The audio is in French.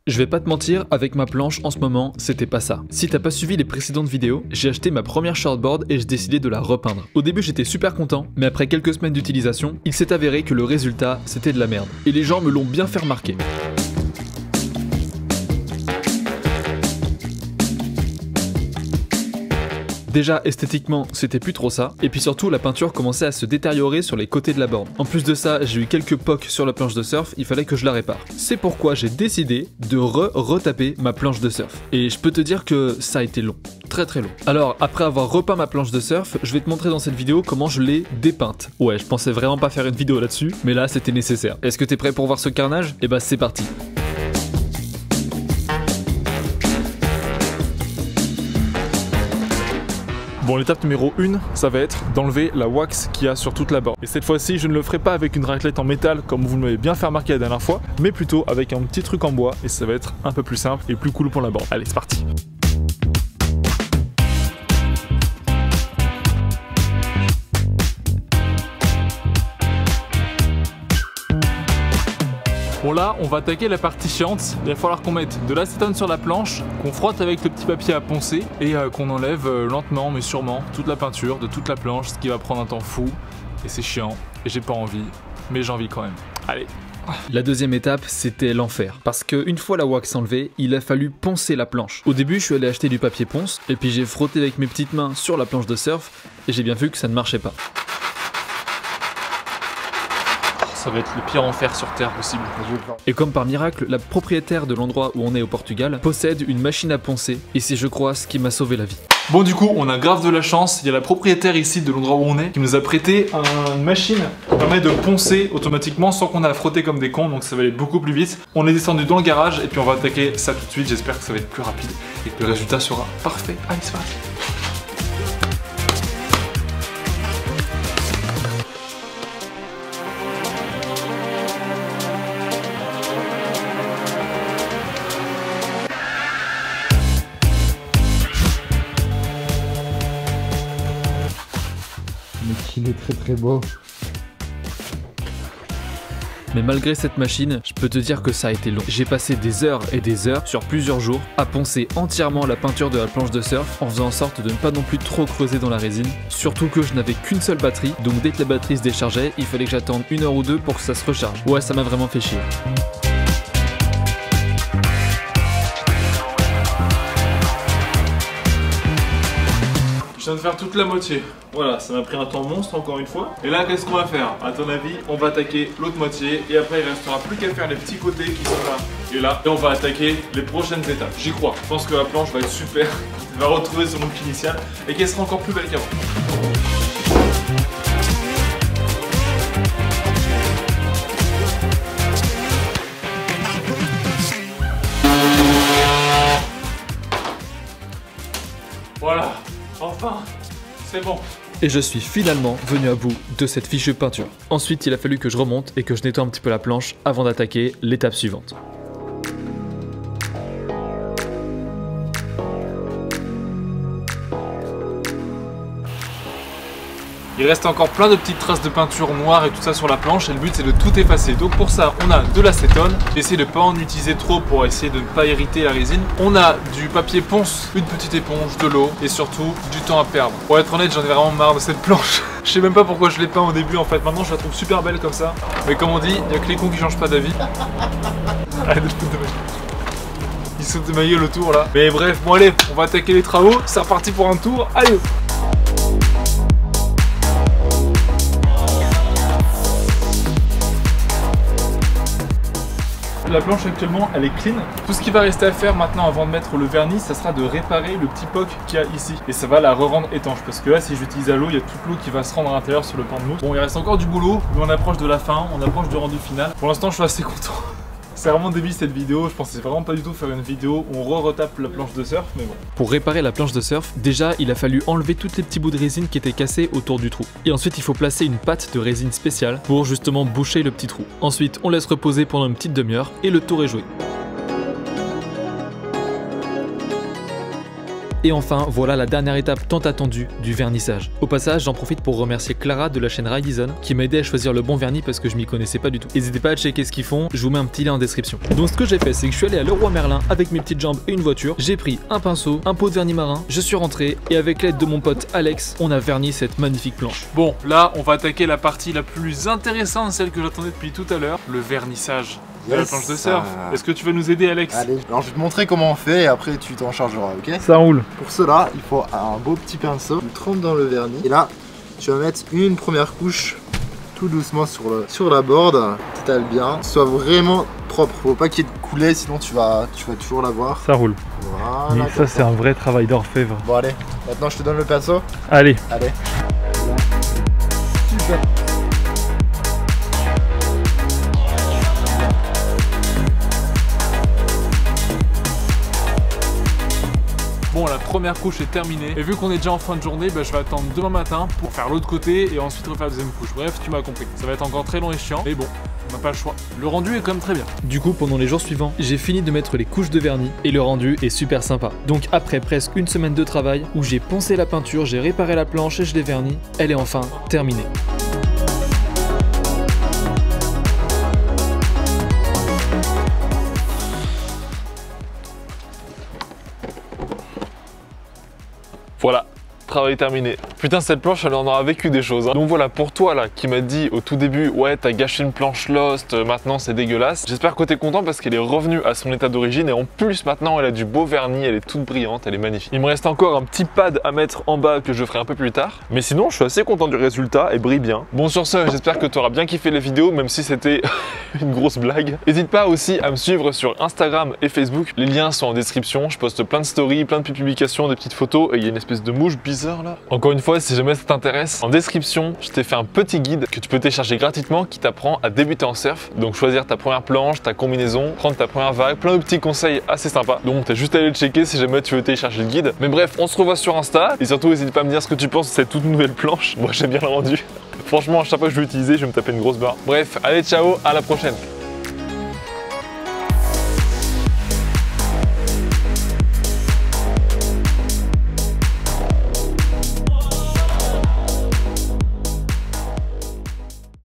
Je vais pas te mentir, avec ma planche en ce moment, c'était pas ça. Si t'as pas suivi les précédentes vidéos, j'ai acheté ma première shortboard et j'ai décidé de la repeindre. Au début j'étais super content, mais après quelques semaines d'utilisation, il s'est avéré que le résultat c'était de la merde. Et les gens me l'ont bien fait remarquer. Déjà, esthétiquement, c'était plus trop ça, et puis surtout, la peinture commençait à se détériorer sur les côtés de la borne. En plus de ça, j'ai eu quelques pocs sur la planche de surf, il fallait que je la répare. C'est pourquoi j'ai décidé de retaper ma planche de surf. Et je peux te dire que ça a été long, très très long. Alors, après avoir repeint ma planche de surf, je vais te montrer dans cette vidéo comment je l'ai dépeinte. Ouais, je pensais vraiment pas faire une vidéo là-dessus, mais là, c'était nécessaire. Est-ce que t'es prêt pour voir ce carnage? Eh bah, c'est parti. Bon, l'étape numéro 1, ça va être d'enlever la wax qu'il y a sur toute la borne. Et cette fois-ci, je ne le ferai pas avec une raclette en métal comme vous m'avez bien fait remarquer la dernière fois, mais plutôt avec un petit truc en bois et ça va être un peu plus simple et plus cool pour la borne. Allez, c'est parti. Bon là, on va attaquer la partie chiante. Il va falloir qu'on mette de l'acétone sur la planche, qu'on frotte avec le petit papier à poncer et qu'on enlève lentement mais sûrement toute la peinture de toute la planche, ce qui va prendre un temps fou. Et c'est chiant, et j'ai pas envie, mais j'ai envie quand même. Allez. La deuxième étape, c'était l'enfer. Parce qu'une fois la wax enlevée, il a fallu poncer la planche. Au début, je suis allé acheter du papier ponce, et puis j'ai frotté avec mes petites mains sur la planche de surf, et j'ai bien vu que ça ne marchait pas. Ça va être le pire enfer sur terre possible. Et comme par miracle, la propriétaire de l'endroit où on est au Portugal possède une machine à poncer, et c'est je crois ce qui m'a sauvé la vie. Bon du coup, on a grave de la chance, il y a la propriétaire ici de l'endroit où on est qui nous a prêté une machine qui permet de poncer automatiquement sans qu'on ait à frotter comme des cons, donc ça va aller beaucoup plus vite. On est descendu dans le garage et puis on va attaquer ça tout de suite, j'espère que ça va être plus rapide et que le résultat sera parfait. Allez, c'est parti. Il est très très beau. Mais malgré cette machine, je peux te dire que ça a été long. J'ai passé des heures et des heures, sur plusieurs jours, à poncer entièrement la peinture de la planche de surf en faisant en sorte de ne pas non plus trop creuser dans la résine. Surtout que je n'avais qu'une seule batterie, donc dès que la batterie se déchargeait, il fallait que j'attende 1 heure ou 2 pour que ça se recharge. Ouais, ça m'a vraiment fait chier. Je viens de faire toute la moitié. Voilà, ça m'a pris un temps monstre encore une fois. Et là, qu'est-ce qu'on va faire? À ton avis, on va attaquer l'autre moitié et après il restera plus qu'à faire les petits côtés qui sont là et là. Et on va attaquer les prochaines étapes. J'y crois. Je pense que la planche va être super. Elle va retrouver son look initial et qu'elle sera encore plus belle qu'avant. Voilà. Enfin, c'est bon. Et je suis finalement venu à bout de cette fichue peinture. Ensuite, il a fallu que je remonte et que je nettoie un petit peu la planche avant d'attaquer l'étape suivante. Il reste encore plein de petites traces de peinture noire et tout ça sur la planche et le but c'est de tout effacer. Donc pour ça on a de l'acétone, j'essaie de pas en utiliser trop pour essayer de ne pas irriter la résine. On a du papier ponce, une petite éponge, de l'eau et surtout du temps à perdre. Pour être honnête, j'en ai vraiment marre de cette planche. Je sais même pas pourquoi je l'ai peint au début en fait, maintenant je la trouve super belle comme ça. Mais comme on dit, il y a que les cons qui changent pas d'avis. Arrête de te foutre de ma gueule. Ils sautent de ma gueule autour là. Mais bref, bon allez, on va attaquer les travaux, c'est reparti pour un tour, allez. La planche actuellement elle est clean. Tout ce qui va rester à faire maintenant avant de mettre le vernis, ça sera de réparer le petit poc qu'il y a ici. Et ça va la re-rendre étanche parce que là si j'utilise à l'eau, il y a toute l'eau qui va se rendre à l'intérieur sur le pan de mousse. Bon, il reste encore du boulot, mais on approche de la fin, on approche du rendu final. Pour l'instant je suis assez content. C'est vraiment débile cette vidéo, je pensais vraiment pas du tout faire une vidéo où on retape la planche de surf, mais bon. Pour réparer la planche de surf, déjà il a fallu enlever tous les petits bouts de résine qui étaient cassés autour du trou. Et ensuite il faut placer une pâte de résine spéciale pour justement boucher le petit trou. Ensuite on laisse reposer pendant une petite demi-heure et le tour est joué. Et enfin, voilà la dernière étape tant attendue du vernissage. Au passage, j'en profite pour remercier Clara de la chaîne Rydison qui m'a aidé à choisir le bon vernis parce que je m'y connaissais pas du tout. N'hésitez pas à checker ce qu'ils font, je vous mets un petit lien en description. Donc ce que j'ai fait, c'est que je suis allé à Leroy Merlin avec mes petites jambes et une voiture, j'ai pris un pinceau, un pot de vernis marin, je suis rentré et avec l'aide de mon pote Alex, on a verni cette magnifique planche. Bon, là, on va attaquer la partie la plus intéressante, celle que j'attendais depuis tout à l'heure, le vernissage de la planche de surf. Est-ce que tu vas nous aider, Alex? Allez, alors je vais te montrer comment on fait et après tu t'en chargeras, ok? Ça roule. Pour cela, il faut un beau petit pinceau. Tu le trempes dans le vernis et là, tu vas mettre une première couche tout doucement sur la board. T'étales bien, soit vraiment propre. Faut pas qu'il y ait de coulée, sinon tu vas toujours l'avoir. Ça roule. Voilà. ça, c'est un vrai travail d'orfèvre. Bon allez, maintenant je te donne le pinceau. Allez. Allez. Super. Bon, la première couche est terminée. Et vu qu'on est déjà en fin de journée, je vais attendre demain matin pour faire l'autre côté et ensuite refaire la deuxième couche. Bref, tu m'as compris. Ça va être encore très long et chiant. Mais bon, on n'a pas le choix. Le rendu est quand même très bien. Du coup, pendant les jours suivants, j'ai fini de mettre les couches de vernis et le rendu est super sympa. Donc après presque une semaine de travail où j'ai poncé la peinture, j'ai réparé la planche et je l'ai vernie, elle est enfin terminée. Voilà, travail terminé. Putain, cette planche, elle en aura vécu des choses. Donc voilà, pour toi là, qui m'a dit au tout début, ouais, t'as gâché une planche Lost, maintenant c'est dégueulasse. J'espère que t'es content parce qu'elle est revenue à son état d'origine et en plus maintenant elle a du beau vernis, elle est toute brillante, elle est magnifique. Il me reste encore un petit pad à mettre en bas que je ferai un peu plus tard. Mais sinon, je suis assez content du résultat, elle brille bien. Bon, sur ce, j'espère que t'auras bien kiffé les vidéos, même si c'était une grosse blague. N'hésite pas aussi à me suivre sur Instagram et Facebook. Les liens sont en description. Je poste plein de stories, plein de publications, des petites photos et il y a une espèce de mouche bizarre là. Encore une fois, si jamais ça t'intéresse, en description, je t'ai fait un petit guide que tu peux télécharger gratuitement qui t'apprend à débuter en surf. Donc choisir ta première planche, ta combinaison, prendre ta première vague, plein de petits conseils assez sympas. Donc t'as juste à aller le checker si jamais tu veux télécharger le guide. Mais bref, on se revoit sur Insta et surtout n'hésite pas à me dire ce que tu penses de cette toute nouvelle planche. Moi j'ai bien le rendu. Franchement, à chaque fois que je vais l'utiliser, je vais me taper une grosse barre. Bref, allez ciao, à la prochaine.